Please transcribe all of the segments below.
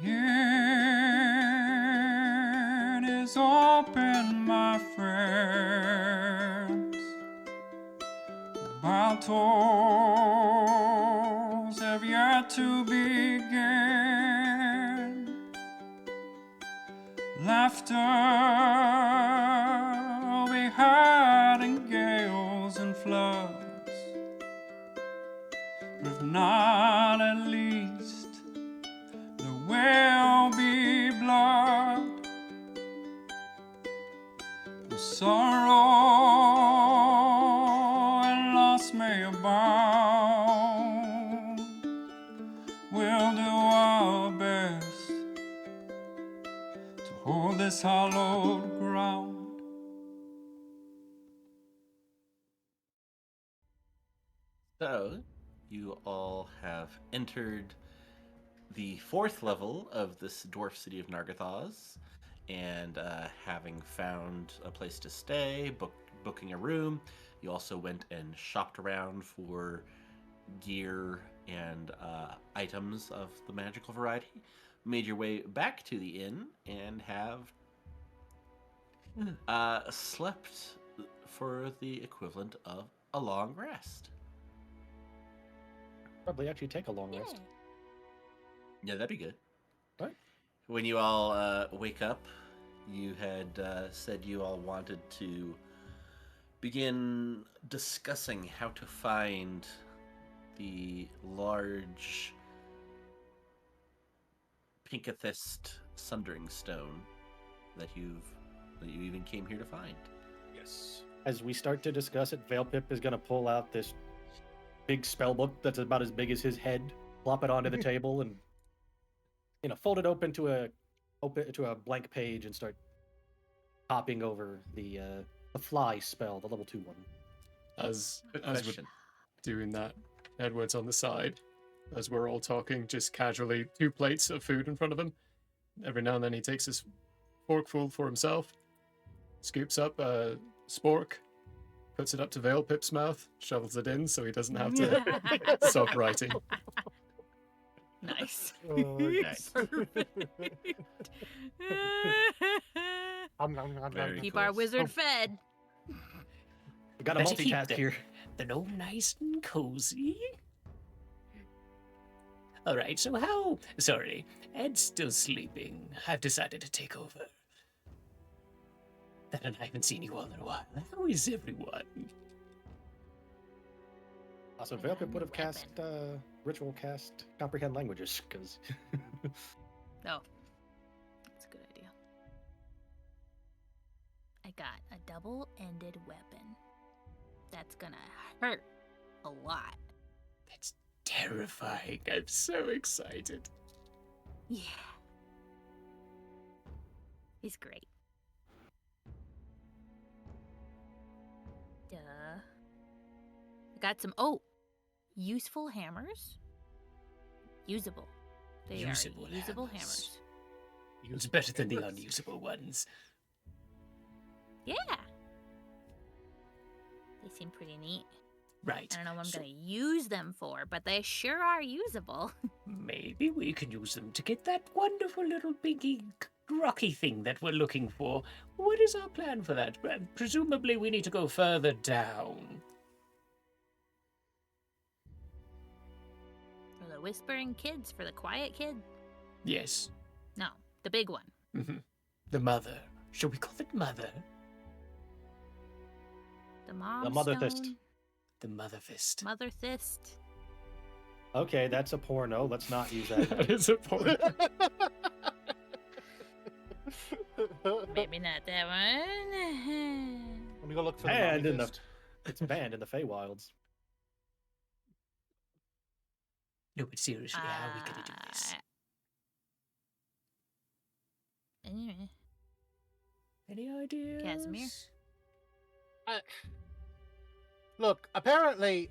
It is open, my friends. Battles have yet to begin. Laughter will be had in gales and floods, but if not, at least there will be blood. The sorrow and loss may abound. We'll do our best to hold this hallowed ground. So, you all have entered the 4th level of this dwarf city of Nargothoz, and having found a place to stay, booking a room, you also went and shopped around for gear and items of the magical variety, made your way back to the inn, and have slept for the equivalent of a long rest. Probably actually take a long rest. Yeah, that'd be good. Right. When you all wake up, you had said you all wanted to begin discussing how to find the large pinkathist sundering stone that you even came here to find. Yes. As we start to discuss it, Veilpip is going to pull out this big spell book that's about as big as his head, plop it onto the table, and fold it open to a blank page and start copying over the fly spell, the level 2 one. As Good we're question. doing that, Edward's on the side, as we're all talking, just casually, 2 plates of food in front of him. Every now and then he takes his forkful for himself, scoops up a spork, puts it up to Veilpip's mouth, shovels it in so he doesn't have to stop writing. Nice. Nice. Very Keep cool. our wizard fed. We got a Better keep multitask here. They're all nice and cozy. All right, so how... Sorry, Ed's still sleeping. I've decided to take over. And I haven't seen you all in a while. How is everyone? Also, Veilpip would have cast ritual cast comprehend languages, because Oh, that's a good idea. I got a double-ended weapon. That's gonna hurt a lot. That's terrifying. I'm so excited. Yeah. He's great. Duh. I got some, useful hammers. Usable. They Usable are usable hammers. hammers. It's better than the unusable ones. Yeah. They seem pretty neat. Right. I don't know what I'm so gonna use them for, but they sure are usable. maybe we can use them to get that wonderful little biggie rocky thing that we're looking for. What is our plan for that? Presumably we need to go further down. For the whispering kids, for the quiet kid. Yes. No, the big one. The mother. Shall we call it mother? The mom. The mother fist. stone. The mother fist. Mother fist. okay, that's a porno. Let's not use that. That is a point. Maybe not that one. Let me go look for And the in the fist. it's banned in the Feywilds. No, but seriously, how are we gonna do this? Anyway, Any ideas? Casimir? Look, apparently,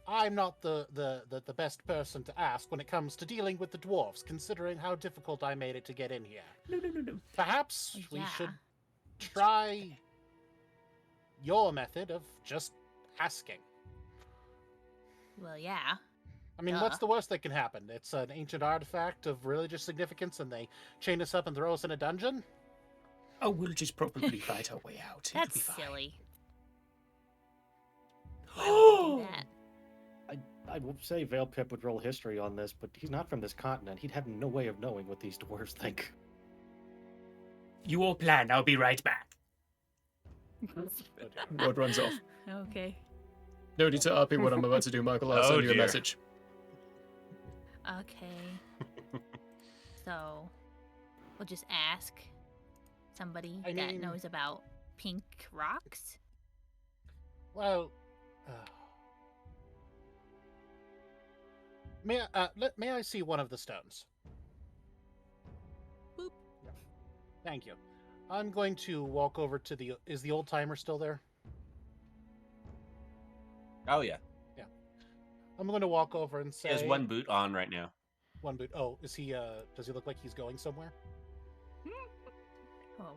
I'm not the best person to ask when it comes to dealing with the dwarves, considering how difficult I made it to get in here. No. Perhaps we Yeah. should try your method of just asking. Well, yeah. I mean, what's the worst that can happen? It's an ancient artifact of religious significance, and they chain us up and throw us in a dungeon? Oh, we'll just probably fight our way out. It'll That's be fine. silly. Why would they do that? I will say Vale Pip would roll history on this, but he's not from this continent. He'd have no way of knowing what these dwarves think. You all plan. I'll be right back. Ward runs off. Okay. No need to RP what I'm about to do, Michael. I'll send you a dear. message. Okay. So, we'll just ask somebody I that mean- knows about pink rocks. Well, may I see one of the stones? Boop. Yeah. Thank you. I'm going to walk over to the. Is the old timer still there? Oh yeah, I'm going to walk over and say. he has one boot on right now. One boot. Oh, is he? Does he look like he's going somewhere? Oh,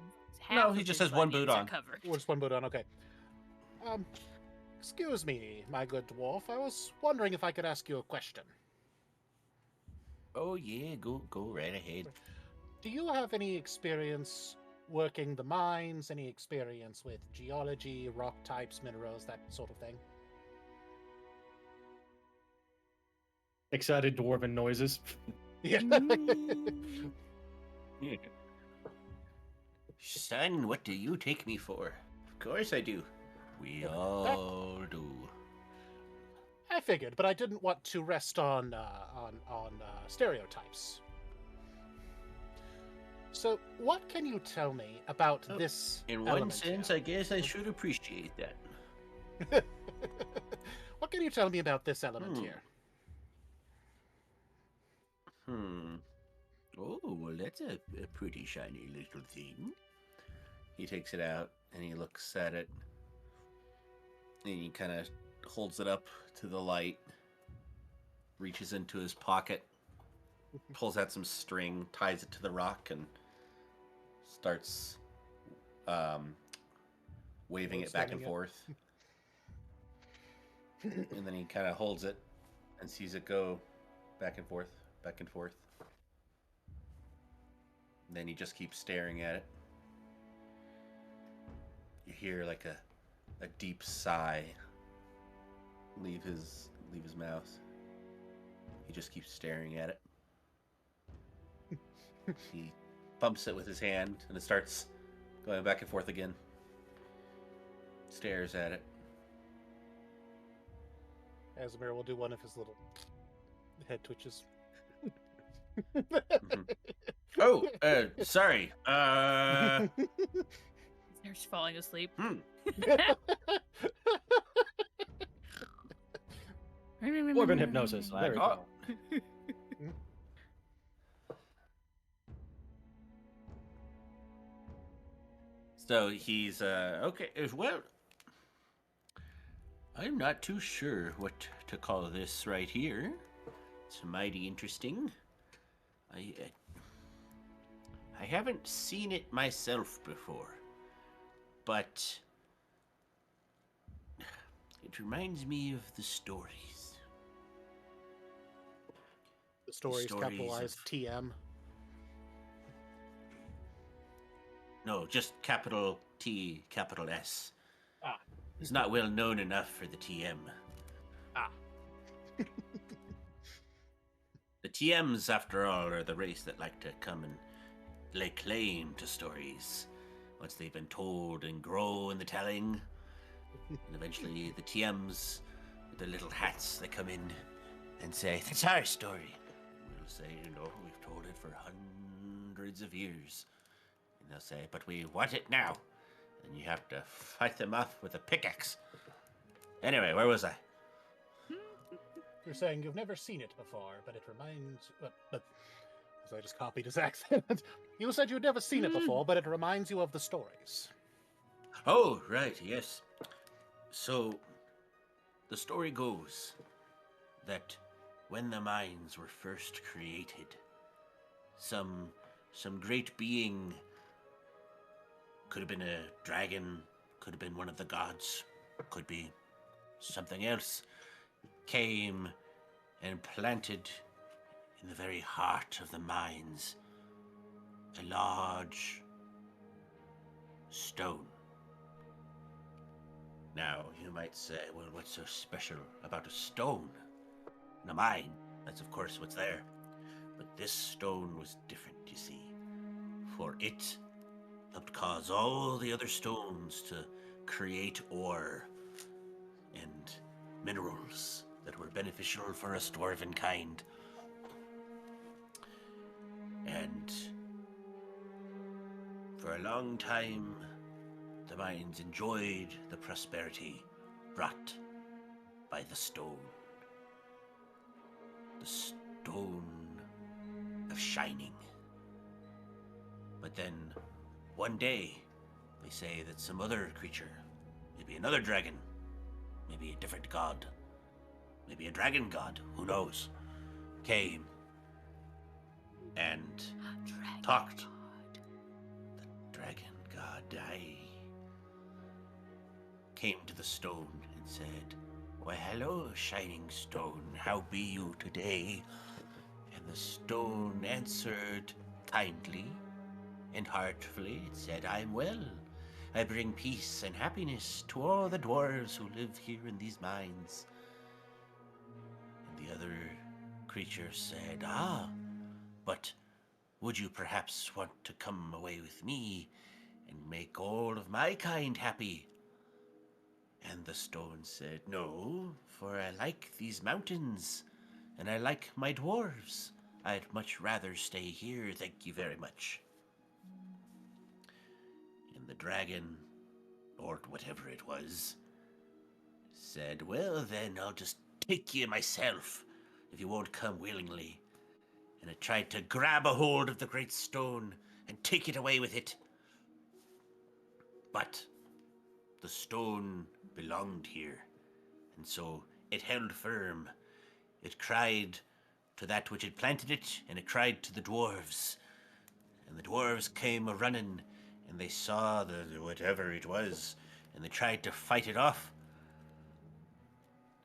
No, he just has one boot on. Covered. Or just one boot on? Okay. Excuse me, my good dwarf. I was wondering if I could ask you a question. Oh yeah, go right ahead. Do you have any experience working the mines? Any experience with geology, rock types, minerals, that sort of thing? Excited dwarven noises. Yeah. Yeah. Son, what do you take me for? Of course I do. We all do. I figured, but I didn't want to rest on stereotypes. So, what can you tell me about this? In one element sense, here? I guess I should appreciate that. What can you tell me about this element here? Oh, well, that's a pretty shiny little thing. He takes it out and he looks at it. And he kind of holds it up to the light, reaches into his pocket, pulls out some string, ties it to the rock, and starts waving it back and Spinning it. forth. And then he kind of holds it and sees it go back and forth, back and forth. And then he just keeps staring at it. You hear like a deep sigh leave his mouth. He just keeps staring at it. He bumps it with his hand and it starts going back and forth again. Stares at it. Casimir will do one of his little head twitches. Oh, sorry. They're just falling asleep. Dwarven hypnosis. There we Oh. go. So he's okay. Well, I'm not too sure what to call this right here. It's mighty interesting. I haven't seen it myself before, but it reminds me of the stories. The stories Stories capitalized of- TM. No, just capital T, capital S. Ah. It's not well known enough for the TM. Ah. The TMs, after all, are the race that like to come and lay claim to stories once they've been told and grow in the telling. And eventually the TMs, with their little hats, they come in and say, "That's our story." We'll say, we've told it for hundreds of years. And they'll say, "But we want it now." And you have to fight them off with a pickaxe. Anyway, where was I? You're saying you've never seen it before, but it reminds. But so I just copied his accent. You said you'd never seen it before, but it reminds you of the stories. Oh, right, yes. So, the story goes that when the mines were first created, some great being, could have been a dragon, could have been one of the gods, could be something else, came and planted in the very heart of the mines a large stone. Now, you might say, well, what's so special about a stone in a mine? That's, of course, what's there. But this stone was different, you see, for it helped cause all the other stones to create ore and minerals that were beneficial for us dwarven kind. And for a long time, the mines enjoyed the prosperity brought by the stone. The stone of shining. But then, one day, they say that some other creature, maybe another dragon, maybe a different god, maybe a dragon god, who knows, came and talked. The dragon god, came to the stone and said, "Why, hello, shining stone, how be you today?" And the stone answered kindly and heartfully. It said, "I'm well. I bring peace and happiness to all the dwarves who live here in these mines." And the other creature said, "Ah, but would you perhaps want to come away with me and make all of my kind happy?" And the stone said, "No, for I like these mountains, and I like my dwarves. I'd much rather stay here, thank you very much." And the dragon, or whatever it was, said, "Well then, I'll just take you myself, if you won't come willingly." And it tried to grab a hold of the great stone and take it away with it. But the stone belonged here, and so it held firm. It cried to that which had planted it, and it cried to the dwarves. And the dwarves came a-running, and they saw the whatever it was, and they tried to fight it off.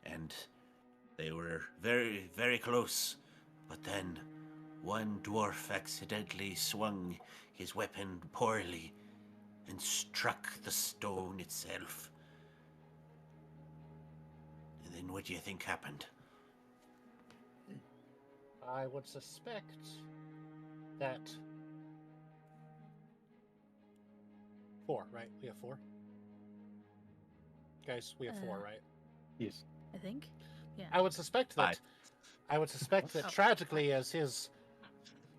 And they were very, very close. But then one dwarf accidentally swung his weapon poorly and struck the stone itself. And then what do you think happened? I would suspect that 4, right? We have 4. Guys, we have 4, right? Yes. I think. Yeah. I would suspect that. 5. I would suspect that Oh. tragically, as his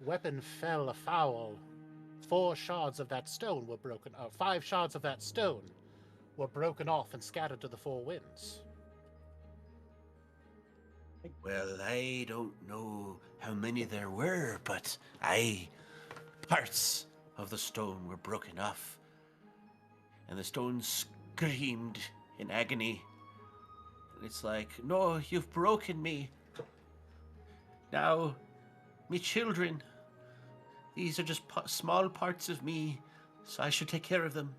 weapon fell afoul, 4 shards of that stone were broken. 5 shards of that stone were broken off and scattered to the 4 winds. Well, I don't know how many there were, but parts of the stone were broken off. And the stone screamed in agony. And it's like, "No, you've broken me. Now, me children, these are just small parts of me, so I should take care of them."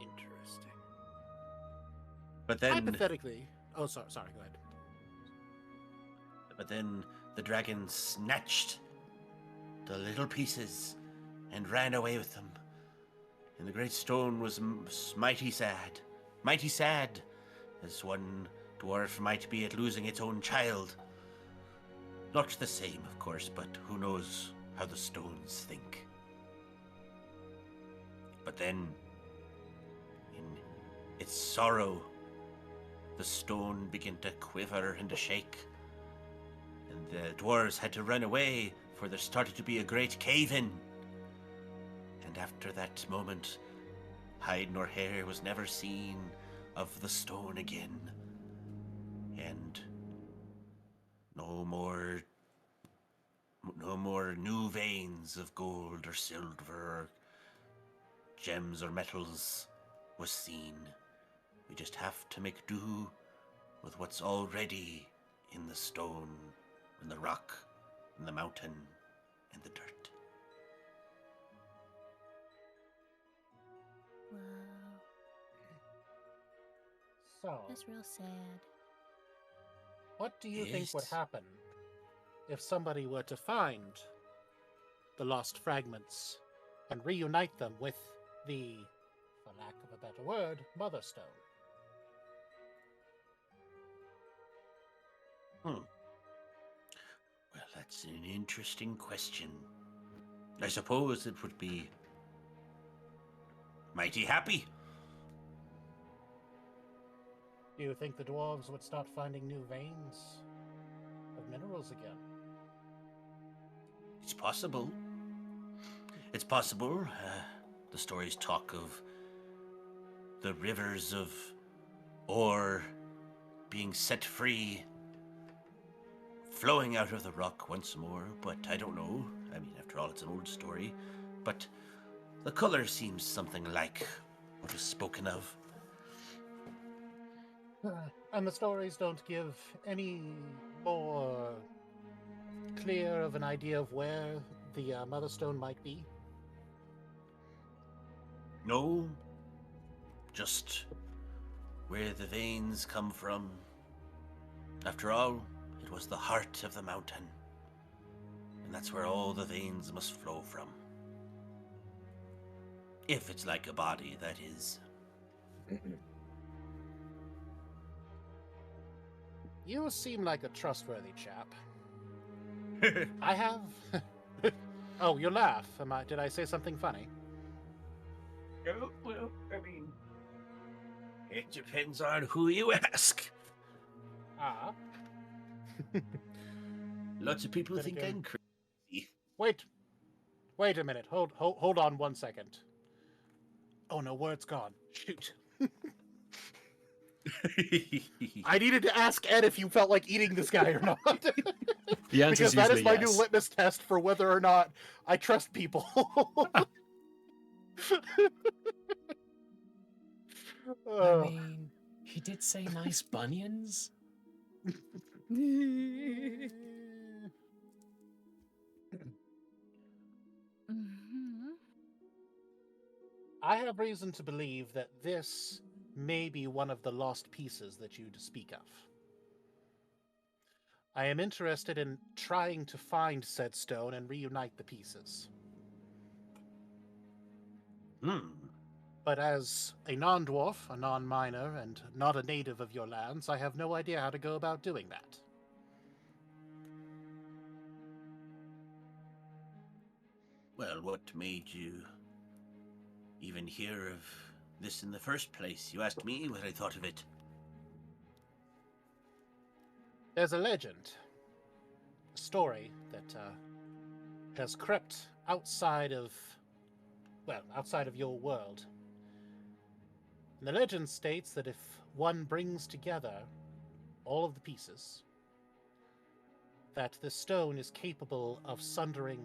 Interesting. But then, Hypothetically. Oh, sorry. Go ahead. but then the dragon snatched the little pieces and ran away with them. And the great stone was mighty sad, as one dwarf might be at losing its own child. Not the same, of course, but who knows how the stones think. But then, in its sorrow, the stone began to quiver and to shake. And the dwarves had to run away, for there started to be a great cave-in. And after that moment, hide nor hair was never seen of the stone again. And no more new veins of gold or silver or gems or metals was seen. We just have to make do with what's already in the stone, in the rock, in the mountain, in the dirt. Wow. So, That's real sad. what do you think would Yes. happen if somebody were to find the lost fragments and reunite them with the, for lack of a better word, Mother Stone? Well, that's an interesting question. I suppose it would be mighty happy. Do you think the dwarves would start finding new veins of minerals again? It's possible. It's possible. The stories talk of the rivers of ore being set free, flowing out of the rock once more, but I don't know. I mean, after all, it's an old story. But the color seems something like what was spoken of. And the stories don't give any more clear of an idea of where the Mother Stone might be? No, just where the veins come from. After all, it was the heart of the mountain, and that's where all the veins must flow from. If it's like a body, that is. You seem like a trustworthy chap. I have. Oh, you laugh. Did I say something funny? Well, I mean, it depends on who you ask. Ah. Lots of people Then think again- I'm crazy. Wait a minute. Hold on 1 second. Oh no, word's gone. Shoot. I needed to ask Ed if you felt like eating this guy or not. The answer Because is that is usually my yes. new litmus test for whether or not I trust people. I mean, he did say nice bunions. Mm-hmm. I have reason to believe that this may be one of the lost pieces that you speak of. I am interested in trying to find said stone and reunite the pieces. But as a non-dwarf, a non-miner, and not a native of your lands, I have no idea how to go about doing that. Well, what made you even hear of this in the first place? You asked me what I thought of it. There's a legend, a story that has crept outside of your world. And the legend states that if one brings together all of the pieces, that the stone is capable of sundering.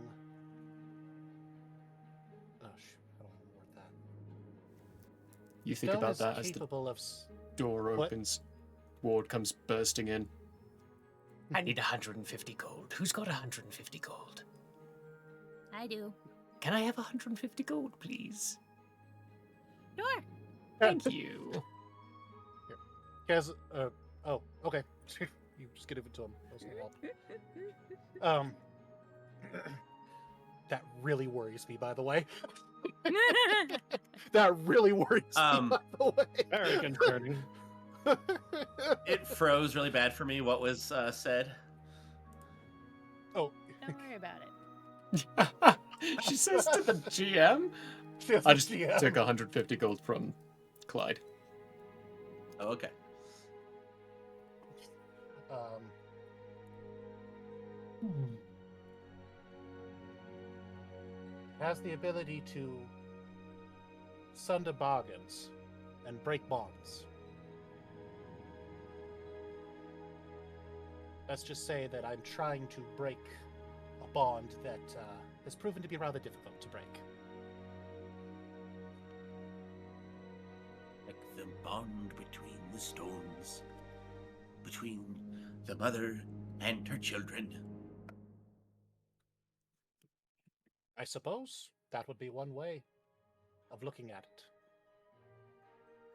Oh, shoot, I don't want to word that. You think Stone about is that as the capable of. door What? opens. Ward comes bursting in. I need 150 gold. Who's got 150 gold? I do. Can I have 150 gold, please? Sure. Thank you. Has oh, okay. You just give it to him. That was gonna help. That really worries me, by the way. That really worries me, by the way. Very concerning. It froze really bad for me. What was said? Oh, Don't worry about it. She says to the GM. yes, I just GM. took 150 gold from Clyde. Oh, okay. Has the ability to sunder bargains and break bonds. Let's just say that I'm trying to break a bond that has proven to be rather difficult to break. Like the bond between the stones, between the mother and her children. I suppose that would be one way of looking at it.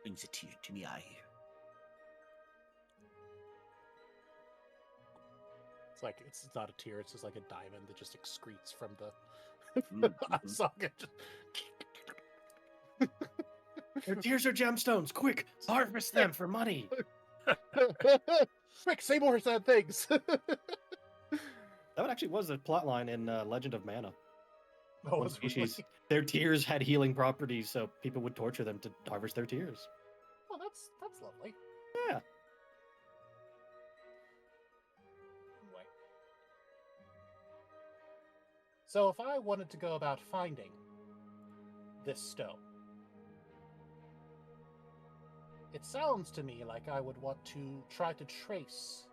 Brings a tear to my eye. it's not a tear, it's just like a diamond that just excretes from the Mhm. socket. Their tears are gemstones. Quick, harvest them for money. Quick, say more sad things. That actually was the plot line in Legend of Mana. Oh, One it's species, really- their tears had healing properties, so people would torture them to harvest their tears. Oh, that's lovely. Yeah. Anyway. So if I wanted to go about finding this stone, it sounds to me like I would want to try to trace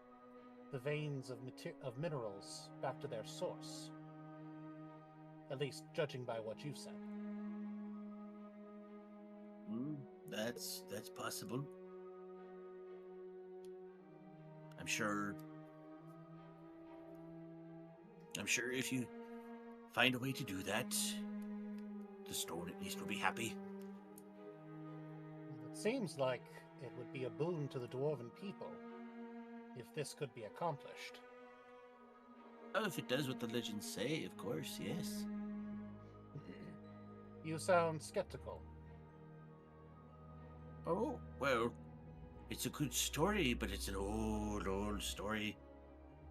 the veins of minerals back to their source. At least judging by what you've said. That's possible. I'm sure if you find a way to do that, the stone at least will be happy. It seems like it would be a boon to the dwarven people if this could be accomplished. Oh, if it does what the legends say, of course, yes. You sound skeptical. Oh, well, it's a good story, but it's an old story.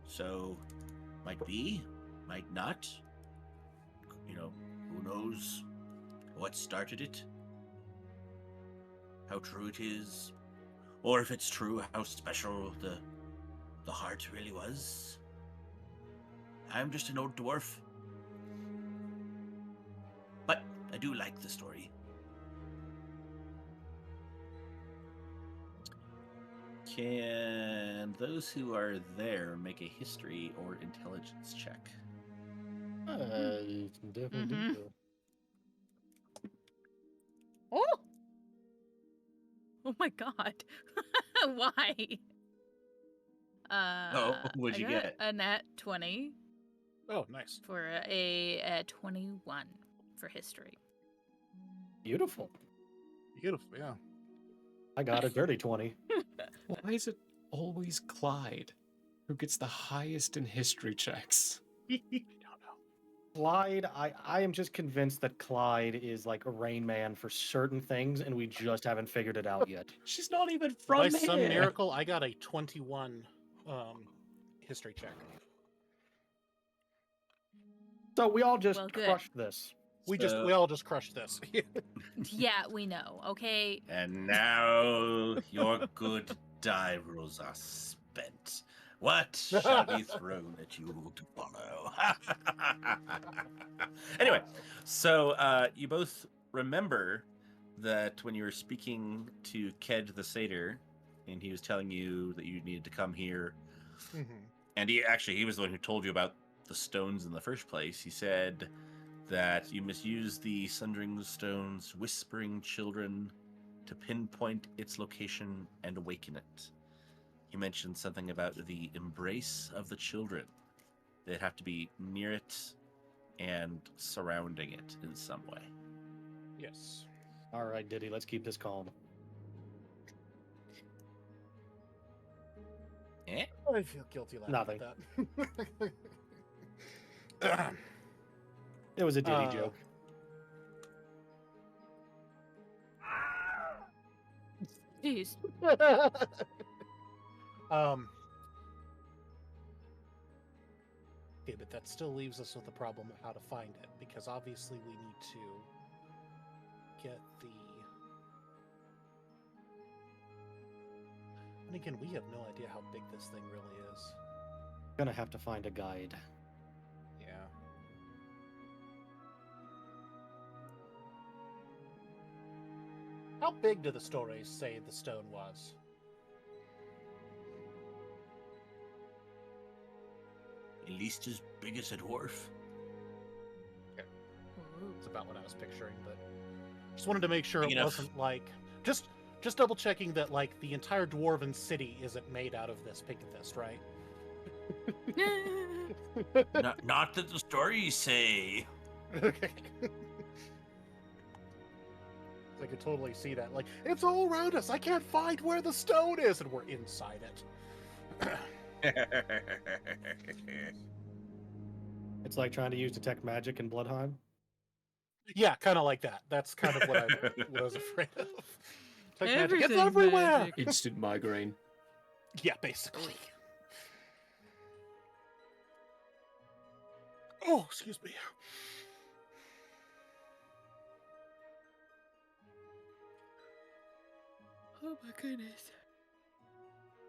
So, might be, might not. You know, who knows what started it? How true it is? Or if it's true, how special the heart really was? I'm just an old dwarf. But I do like the story. Can those who are there make a history or intelligence check? You can definitely do Mhm. that. Oh! Oh my god. Why? What'd you I got get? a nat 20 Oh, nice. for a 21 for history. Beautiful. Beautiful, yeah. I got a dirty 20. Why is it always Clyde who gets the highest in history checks? I don't know. Clyde, I am just convinced that Clyde is like a Rain Man for certain things, and we just haven't figured it out yet. She's not even from By here. some miracle, I got a 21 history check. So we all just Well, good. crushed this. We So- all just crushed this. Yeah, we know, okay? And now your good die rolls are spent. What shall be thrown at you to follow? Anyway, so you both remember that when you were speaking to Ked the Satyr, and he was telling you that you needed to come here, Mhm. and he was the one who told you about the stones in the first place. He said that you must use the Sundering Stone's whispering children to pinpoint its location and awaken it. He mentioned something about the embrace of the children. They'd have to be near it and surrounding it in some way. Yes. All right, Diddy, let's keep this calm. Eh? I feel guilty laughing Nothing. at that. It was a Diddy joke. Jeez. Okay, but that still leaves us with the problem of how to find it, because obviously we need to get the... And again, we have no idea how big this thing really is. Gonna have to find a guide. Yeah. How big do the stories say the stone was? At least as big as a dwarf. That's about what I was picturing, but just wanted to make sure Big it enough. wasn't like just double checking that like the entire dwarven city isn't made out of this pinkathist, right? Not that the stories say. Okay. I could totally see that. Like, it's all around us. I can't find where the stone is, and we're inside it. It's like trying to use detect magic in Bloodheim. Yeah, kind of like that. That's kind of what I was afraid of. Like magic, it's Everything's everywhere. magic. Instant migraine. Yeah, basically. Oh, excuse me. Oh my goodness.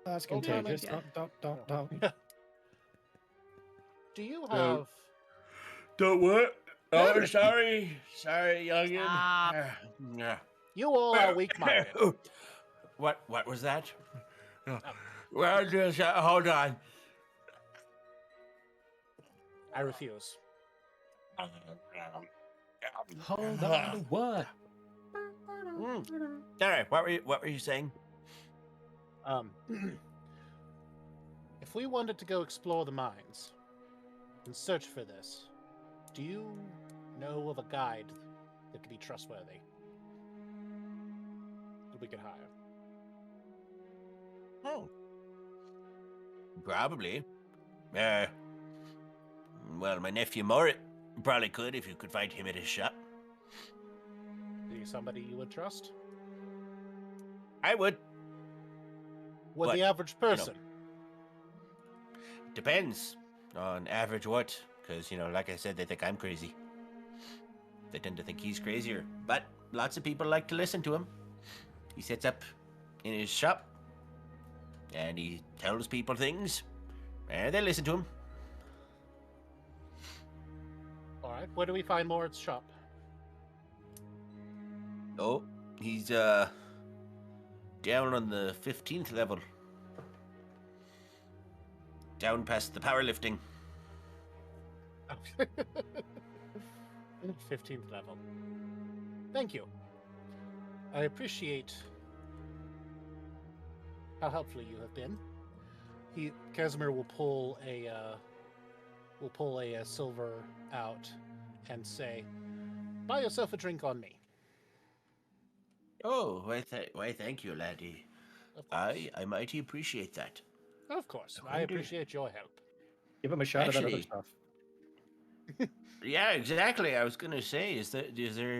That's Oh, damn contagious. it. Don't. Do you No. have? Don't what? Damn Oh, it. sorry, youngin. Stop. Yeah. You all are weak-minded. What was that? Well, just hold on. I refuse. Hold on to what? All right. What were you saying? If we wanted to go explore the mines and search for this, do you know of a guide that could be trustworthy that we could hire? Oh. Probably. Well, my nephew Morit probably could if you could find him at his shop. Is he somebody you would trust? I would. Would But, the average person? Depends on average what. Because, like I said, they think I'm crazy. They tend to think he's crazier. But lots of people like to listen to him. He sits up in his shop and he tells people things and they listen to him. All right. Where do we find Morit's shop? Oh, he's down on the 15th level. Down past the powerlifting. 15th level. Thank you. I appreciate how helpful you have been. Casimir will pull a silver out and say, "Buy yourself a drink on me." Oh, why thank you, laddie. Of course. I mighty appreciate that. Of course. Oh, I indeed. appreciate your help. Give him a shot at that other Actually- stuff. Yeah, exactly. I was gonna say, is there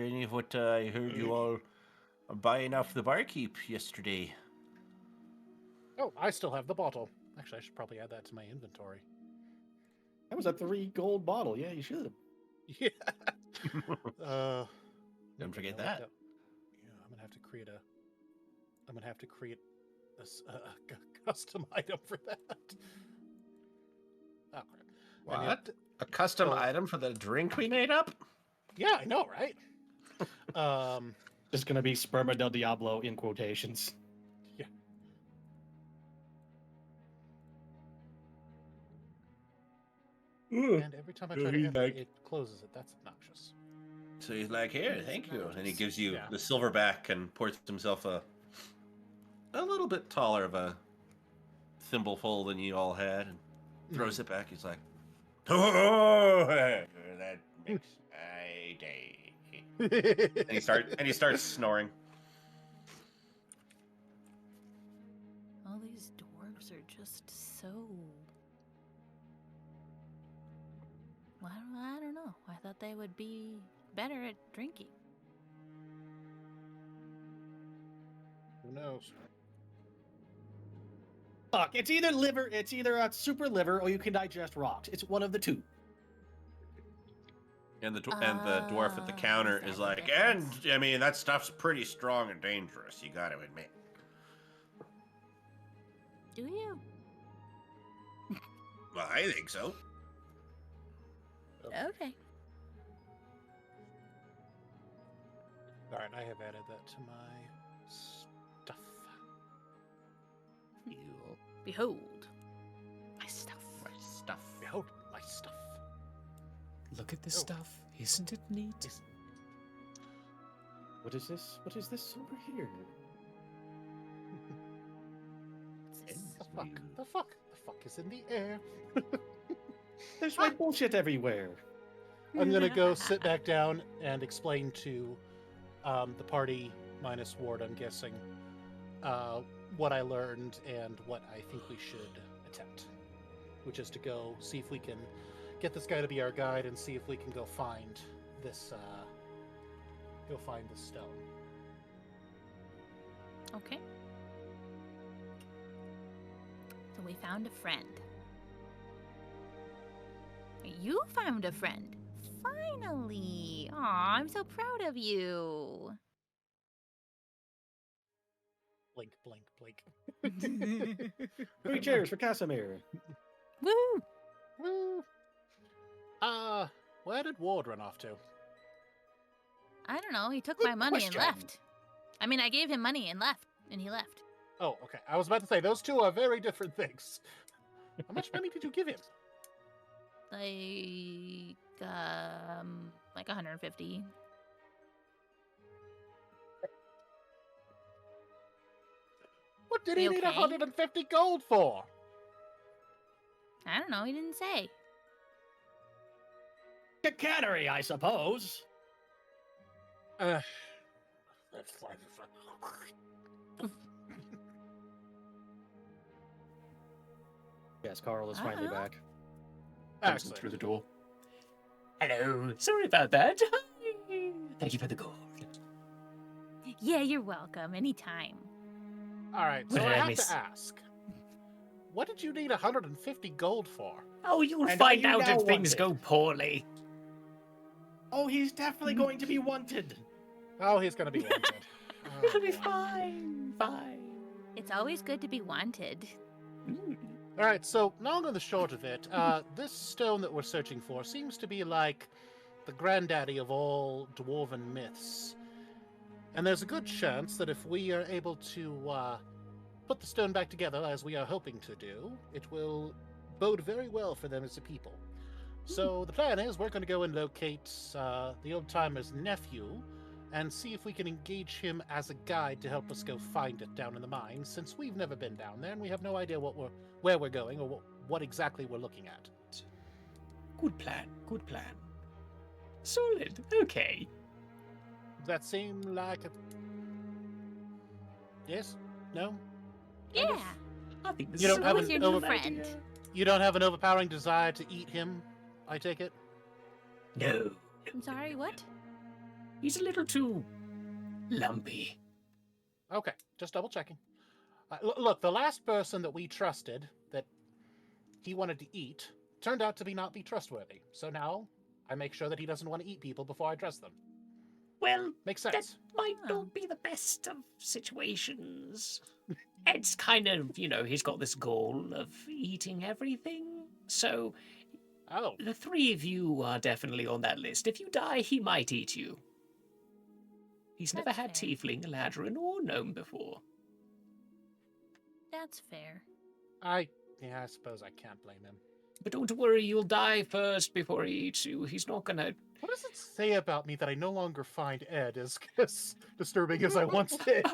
any of what I heard you all are buying off the barkeep yesterday? Oh, I still have the bottle. Actually, I should probably add that to my inventory. That was a 3 gold bottle. Yeah, you should. Yeah. Don't forget I like that. Yeah, I'm gonna have to create a custom item for that. Oh crap! And What? it- A custom Oh. item for the drink we made up? yeah, I know, right? Just gonna be Sperma del Diablo in quotations. Yeah. And every time I try to he's enter, like- it closes it. That's obnoxious. So he's like, here, thank you. And he gives you Yeah. the silver back and pours himself a little bit taller of a thimbleful than you all had and throws it back. He's like, oh, that makes my day. And he starts snoring. All these dwarves are just so. Well, I don't know. I thought they would be better at drinking. Who knows? Fuck, it's either a super liver, or you can digest rocks. It's one of the two. And the dwarf at the counter is is that the like, and difference? I mean that stuff's pretty strong and dangerous. You got to admit. Do you? Well, I think so. Okay. All right, I have added that to my stuff. Behold, my stuff. My stuff. Behold my stuff. Look at this Oh. stuff. Isn't it neat? What is this? What is this over here? The fuck? The fuck? The fuck is in the air? There's white bullshit everywhere. I'm gonna go sit back down and explain to the party minus Ward, I'm guessing, what I learned and what I think we should attempt. which is to go see if we can get this guy to be our guide and see if we can go find this stone. Okay. So we found a friend. You found a friend. Finally. Aw, I'm so proud of you. Blink, blink, blink. 3 cheers for Casimir. Woo! Woo. Where did Ward run off to? I don't know. He took Good my money question. and left. I mean, I gave him money and left, and he left. Oh, okay. I was about to say, those two are very different things. How much money did you give him? Like 150. What did he You need okay? 150 gold for? I don't know. He didn't say. Chicanery, I suppose. Yes, Carl is finally Uh-huh. back. Comes in Excellent. through the door. Hello. Sorry about that. Hi. Thank you for the gold. Yeah, you're welcome. Anytime. All right, so What I did I have miss? to ask. What did you need 150 gold for? Oh, you'll And find are you out now if things wanted? go poorly. Oh, he's definitely going to be wanted. Oh, he's going to be wanted. Oh, It'll be boy. fine. Fine. It's always good to be wanted. Mm. All right, so long and the short of it, this stone that we're searching for seems to be like the granddaddy of all dwarven myths. And there's a good chance that if we are able to put the stone back together, as we are hoping to do, it will bode very well for them as a people. So the plan is we're going to go and locate the old-timer's nephew and see if we can engage him as a guide to help us go find it down in the mines, since we've never been down there and we have no idea where we're going or what exactly we're looking at. Good plan. Good plan. Solid. Okay. Does that seem like a... Yes? No? Yeah. I think this You is don't a have Who's an your new over- friend? You don't have an overpowering desire to eat him, I take it? No. I'm sorry, what? He's a little too lumpy. Okay, just double checking. Look, the last person that we trusted that he wanted to eat turned out to not be trustworthy. So now I make sure that he doesn't want to eat people before I trust them. Well, Makes that sense. might Oh. not be the best of situations. Ed's kind of, he's got this goal of eating everything. So Oh, the 3 of you are definitely on that list. If you die, he might eat you. He's never That's had fair. tiefling, ladrin, or gnome before. That's fair. I suppose I can't blame him. But don't worry, you'll die first before he eats you. He's not gonna... What does it say about me that I no longer find Ed as disturbing as I once did?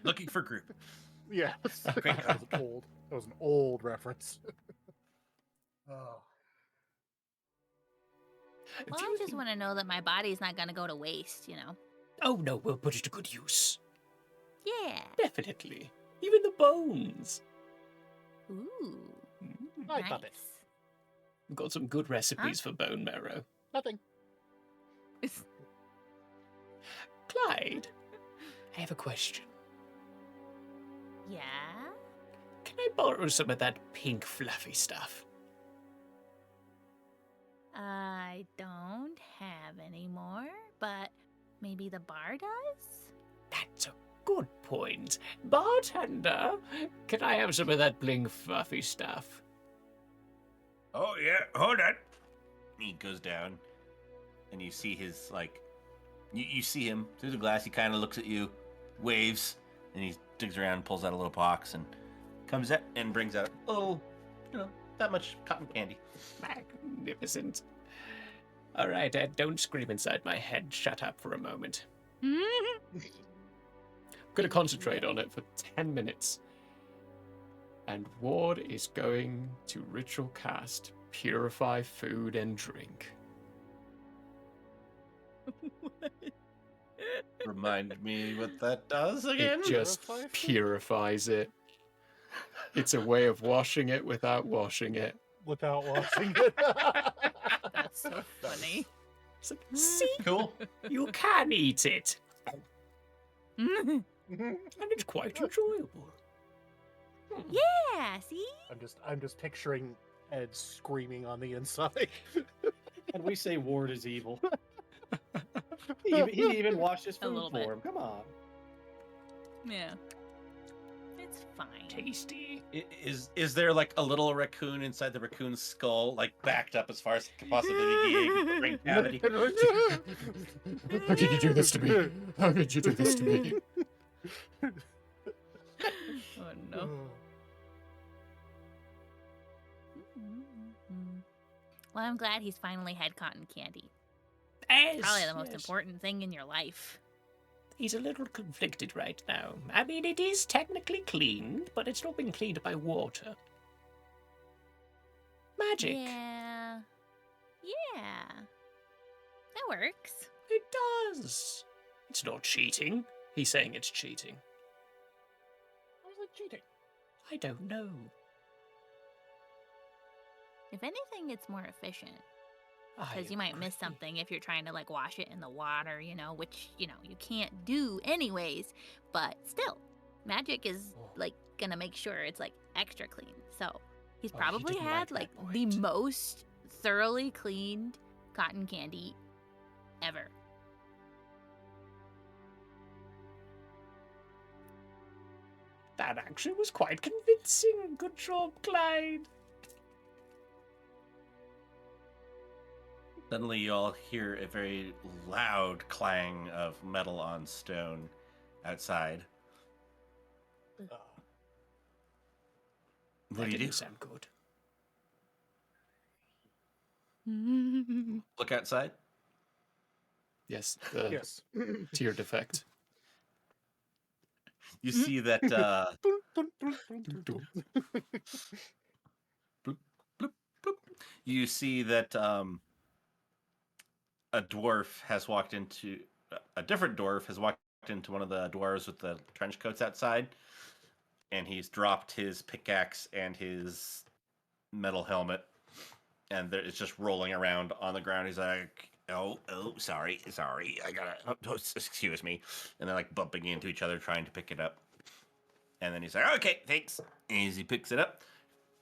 Looking for group. Yes. Great That was old. That was an old reference. Oh. Well, Do I you just think- want to know that my body's not going to go to waste, Oh no, we'll put it to good use. Yeah. Definitely. Even the bones. Ooh. Hi, nice. puppet. We've got some good recipes for bone marrow. Nothing. Clyde, I have a question. Yeah? Can I borrow some of that pink fluffy stuff? I don't have any more, but maybe the bar does? That's a good point. Bartender, can I have some of that bling fluffy stuff? Oh yeah, hold on. He goes down, and you see his you see him through the glass. He kind of looks at you, waves, and he digs around, pulls out a little box, and comes out and brings out that much cotton candy. Magnificent. All right, Ed, don't scream inside my head. Shut up for a moment. I'm going to concentrate on it for 10 minutes. And Ward is going to ritual cast Purify Food and Drink. Remind me what that does again. It just Purify food? purifies it. It's a way of washing it without washing it. Without washing it. That's so funny. It's like, see, Cool. You can eat it, Yeah, and it's quite enjoyable. see? I'm just picturing Ed screaming on the inside. And we say Ward is evil. He even washed his A food little for bit. him. Come on. Yeah. It's fine. Tasty. Is there like a little raccoon inside the raccoon's skull, like backed up as far as it could possibly be? Brain cavity. How could you do this to me? How could you do this to me? Oh no. Well, I'm glad he's finally had cotton candy. Yes, Probably the most yes. important thing in your life. He's a little conflicted right now. I mean, it is technically cleaned, but it's not been cleaned by water. Magic. Yeah. Yeah. That works. It does. It's not cheating. He's saying it's cheating. How is it cheating? I don't know. If anything, it's more efficient. I Because you might miss agree. something if you're trying to like wash it in the water, which, you can't do anyways. But still, magic is like gonna make sure it's like extra clean. So he's Oh, he probably didn't had like like that the point. most thoroughly cleaned cotton candy ever. That actually was quite convincing. Good job, Clyde. Suddenly, you all hear a very loud clang of metal on stone outside. What That do you didn't do? sound good. Look outside. Yes, the Yes. tier defect. You see that you see that a dwarf has walked into a different dwarf has walked into one of the dwarves with the trench coats outside, and he's dropped his pickaxe and his metal helmet, and it's just rolling around on the ground. He's like, oh, sorry, I gotta, excuse me, and they're like bumping into each other trying to pick it up. And then he's like, okay, thanks. And as he picks it up,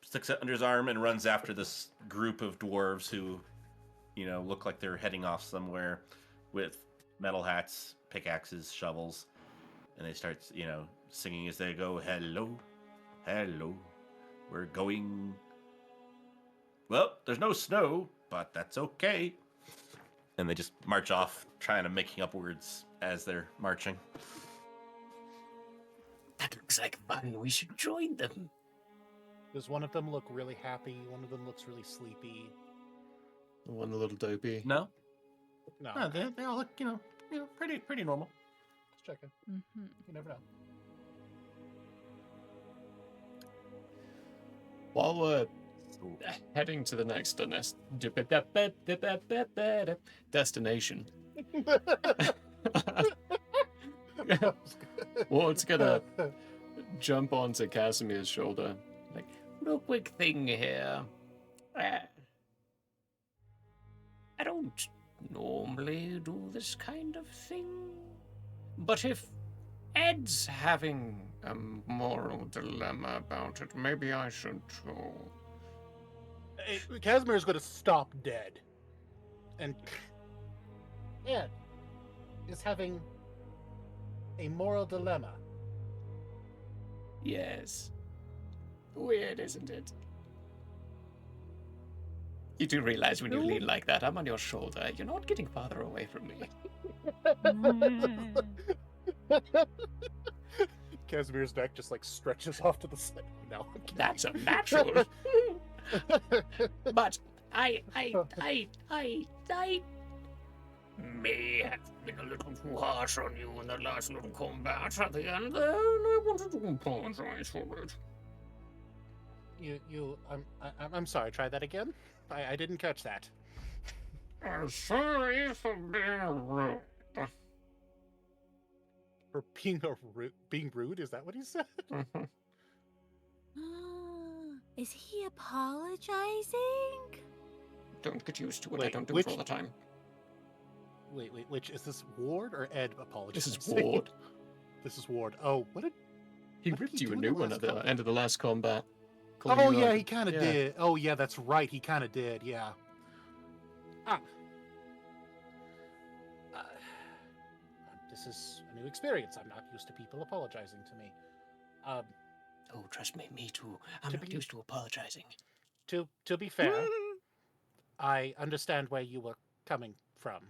sticks it under his arm, and runs after this group of dwarves who, look like they're heading off somewhere with metal hats, pickaxes, shovels. And they start, singing as they go, hello, hello, we're going. Well, there's no snow, but that's okay. And they just march off, trying to making up words as they're marching. That looks like fun. We should join them. Does one of them look really happy? One of them looks really sleepy. One a little dopey. No, No, they all look, pretty normal. just checking. Mhm. You never know. While we're heading to the next destination, Ward's gonna jump onto Casimir's shoulder. Like, real quick thing here. I don't normally do this kind of thing. But if Ed's having a moral dilemma about it, maybe I should too. Casimir's going to stop dead. And Ed is having a moral dilemma. Yes. Weird, isn't it? You do realize when you lean like that, I'm on your shoulder. You're not getting farther away from me. Casimir's neck just like stretches off to the side. No, I'm kidding. That's unnatural. But I may have been a little too harsh on you in the last little combat at the end there, and I wanted to apologize for it. I'm sorry. Try that again. I didn't catch that. I'm sorry for being rude. For being rude? Is that what he said? Is he apologizing? Don't get used to it. I Wait, don't do which- it all the time. Wait, which is this Ward or Ed This apologizing? is Ward. This is Ward. Oh, what did? He What did ripped he you a do in new the one last at the combat? end of the last combat. calling Oh you yeah, like- he kind of yeah. did. Oh yeah, that's right. He kind of did. Yeah. Ah. Uh, this is a new experience. I'm not used to people apologizing to me. Oh, trust me, me too. I'm To not be- used to apologizing. To be fair, I understand where you were coming from,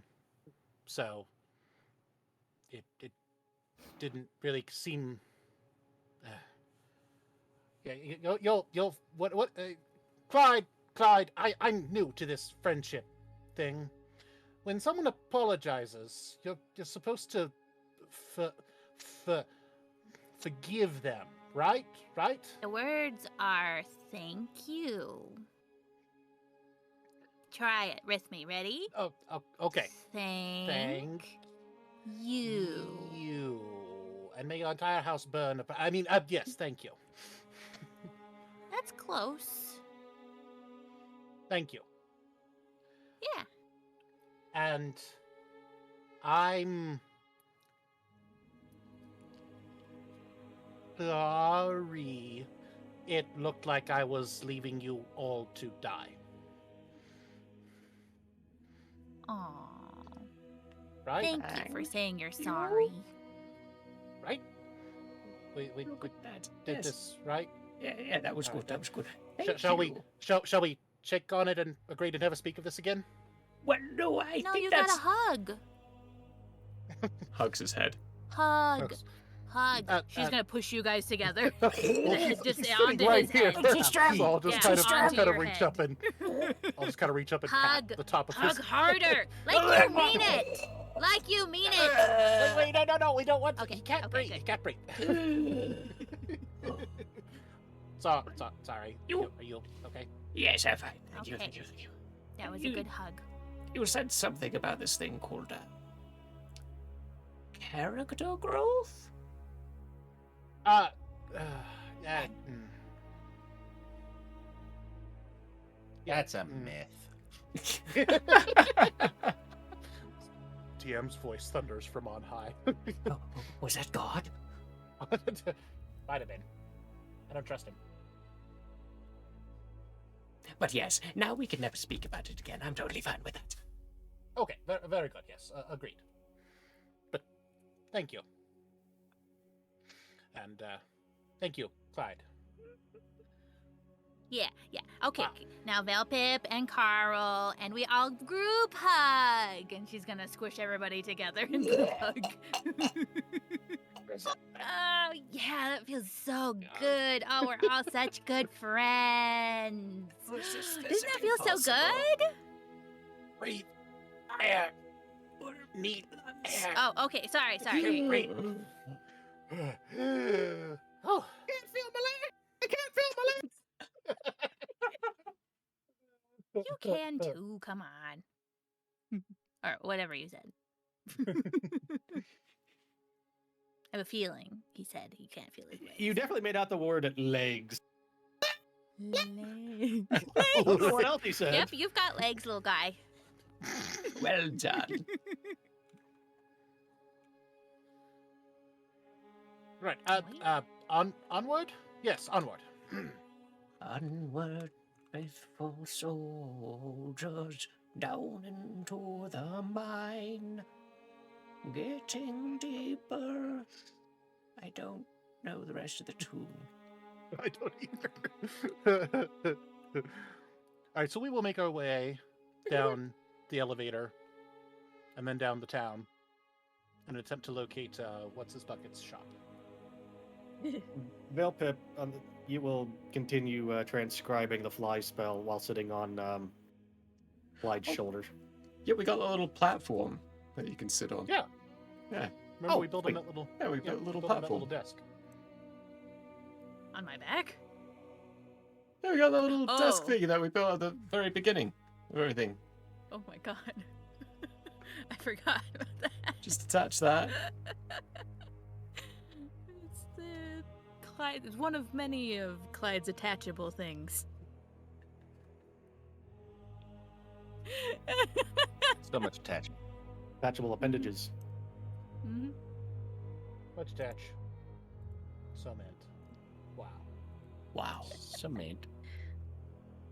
so it didn't really seem. Yeah, you'll what Clyde, I'm new to this friendship thing. When someone apologizes, you're supposed to forgive them, right? The words are thank you. Try it with me. Ready? Oh, okay. Thank you. You and may your entire house burn. I mean, yes, thank you. That's close. Thank you. Yeah. And I'm sorry. It looked like I was leaving you all to die. Aw. Right? Thank you for saying you're sorry. Right? We Look at that. did Yes. this, right? Yeah, that was Alright, good. That was good. Shall Thank we you. shall we check on it and agree to never speak of this again? Well, no, I No, think you that's. gotta hug. Hugs his head. Hug. Yes. Hug. She's gonna push you guys together. Well, Just he's onto sitting right his here. head. She's strapped. So I'll just Yeah, kind of onto your reach head. up and I'll just kind of reach up and Hug. pat the top of Hug his. harder. Like you mean it. Like you mean it. Wait, no, we don't want. Okay, He can't okay, breathe. good. He can't breathe. Sorry. You- Are you okay? Yes, I'm fine. Thank you, Okay. thank you, thank you. That was a good hug. You said something about this thing called character growth? Yeah. That's a Mm. myth. TM's voice thunders from on high. Oh, was that God? Might have been. I don't trust him. But yes, now we can never speak about it again. I'm totally fine with that. Okay, very good. Yes, agreed. But thank you, and thank you, Clyde. Yeah. Okay. Ah. Okay. Now Velpip and Carl and we all group hug, and she's gonna squish everybody together in group hug. Oh yeah, that feels so good. Oh, we're all such good friends. Doesn't that feel so good? Breathe. Air. Need air. Oh, okay. Sorry. Breathe. Oh. Can't feel my leg. I can't feel my legs. You can too. Come on. Or whatever you said. I have a feeling he said he can't feel his legs. You definitely made out the word legs. Legs. I don't know what else he said. Yep, you've got legs, little guy. Well done. Right. Onward. Yes, onward. Onward, faithful soldiers, down into the mine, getting deeper. I don't know the rest of the tune. I don't either. All right, so we will make our way down the elevator and then down the town and attempt to locate what's his bucket's shop. Velpip, you will continue transcribing the fly spell while sitting on Clyde's shoulders. Yeah, we got a little platform that you can sit on. Yeah. Yeah. Remember Oh, we built him wait. that little Yeah, we built a little built him that little platform. desk. On my back? Yeah, we got that little desk Oh. thingy that we built at the very beginning of everything. Oh my god. I forgot about that. Just attach that. It's the Clyde. It's one of many of Clyde's attachable things. So much attachment. Attachable appendages. Mm-hmm. Let's attach. Cement. Wow. Wow. Cement.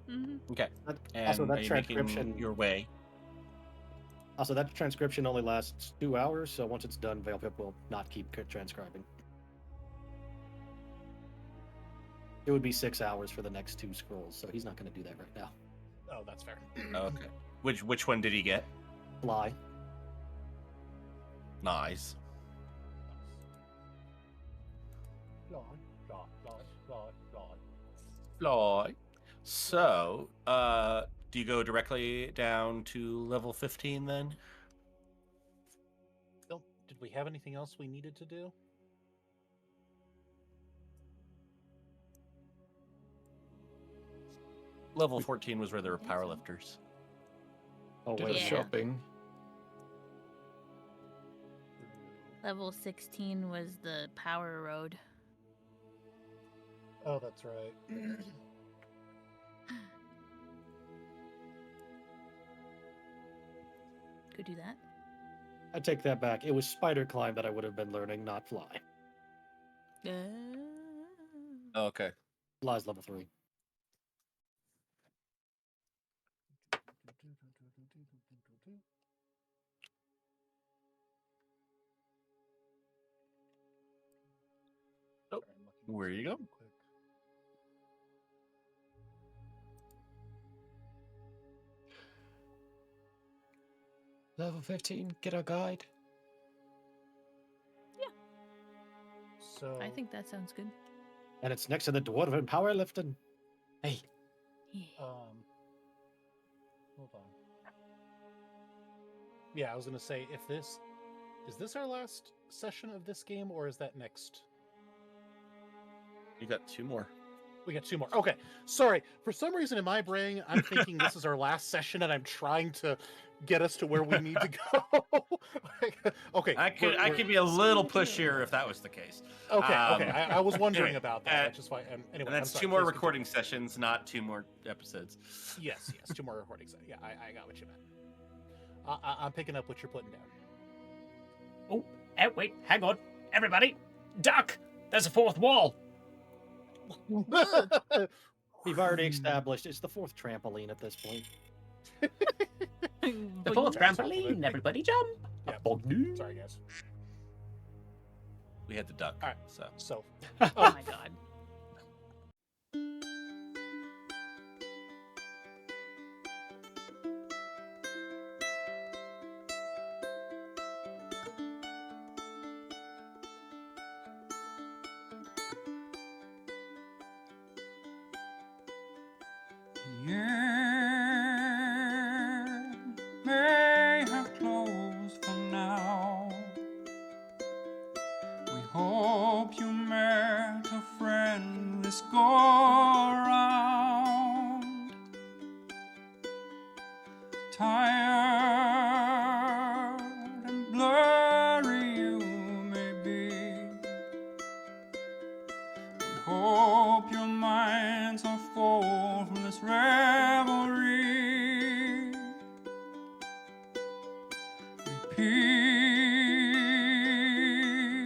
Mm-hmm. Okay. That- And also, that are you making transcription. your way? Also, that transcription only lasts 2 hours, so once it's done, Veilpip will not keep transcribing. It would be 6 hours for the next 2 scrolls, so he's not going to do that right now. Oh, that's fair. Okay. Which one did he get? Fly. Nice. Fly. So, do you go directly down to level 15 then? Did we have anything else we needed to do? Level 14 was where there were powerlifters. Oh, Did wait. a Yeah. shopping. Level 16 was the power road. Oh, that's right. Could do that. I take that back. It was spider climb that I would have been learning, not fly. Okay. Fly's level 3. Oh, where you go? Level 15, get our guide. So I think that sounds good. And it's next to the dwarven powerlifting. Hey, Yeah. Hold on. Yeah, I was gonna say, if this is this our last session of this game, or is that next? You got 2 more. We got 2 more. Okay, sorry. For some reason in my brain, I'm thinking this is our last session, and I'm trying to get us to where we need to go. Okay, I could be a little pushier if that was the case. Okay, Um, okay. I was wondering anyway, about that. That's just why. Anyway, And that's I'm sorry, 2 more please continue. recording sessions, not 2 more episodes. Yes, 2 more recordings. Yeah, I got what you meant. I'm picking up what you're putting down. oh, wait, hang on. Everybody, duck! There's a 4th wall. We've already established it's the 4th trampoline at this point. The 4th trampoline, everybody jump. Yeah. Bognu. Sorry, guys. We had the duck. All right. So So, Oh my god. The year may have closed for now. We hope you met a friend this go around. Tired and blurry you may be. We hope your minds are full from this revelry. May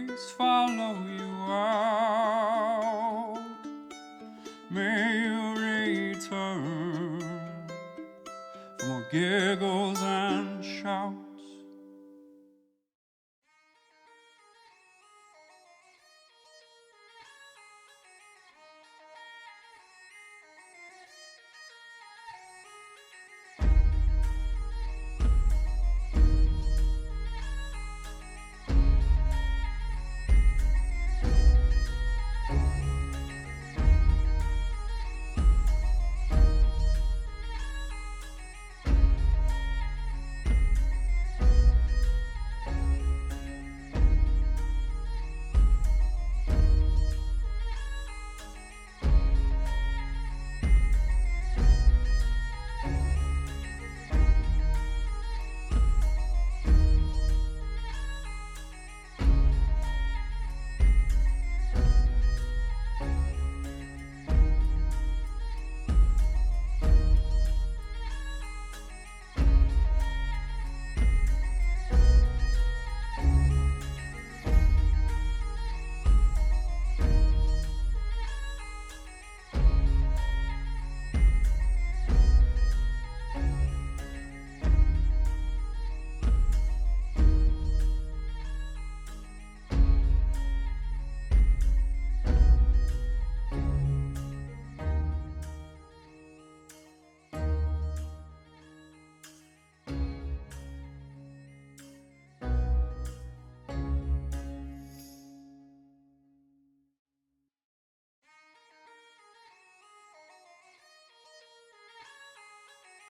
peace follow you out. May you return for more giggles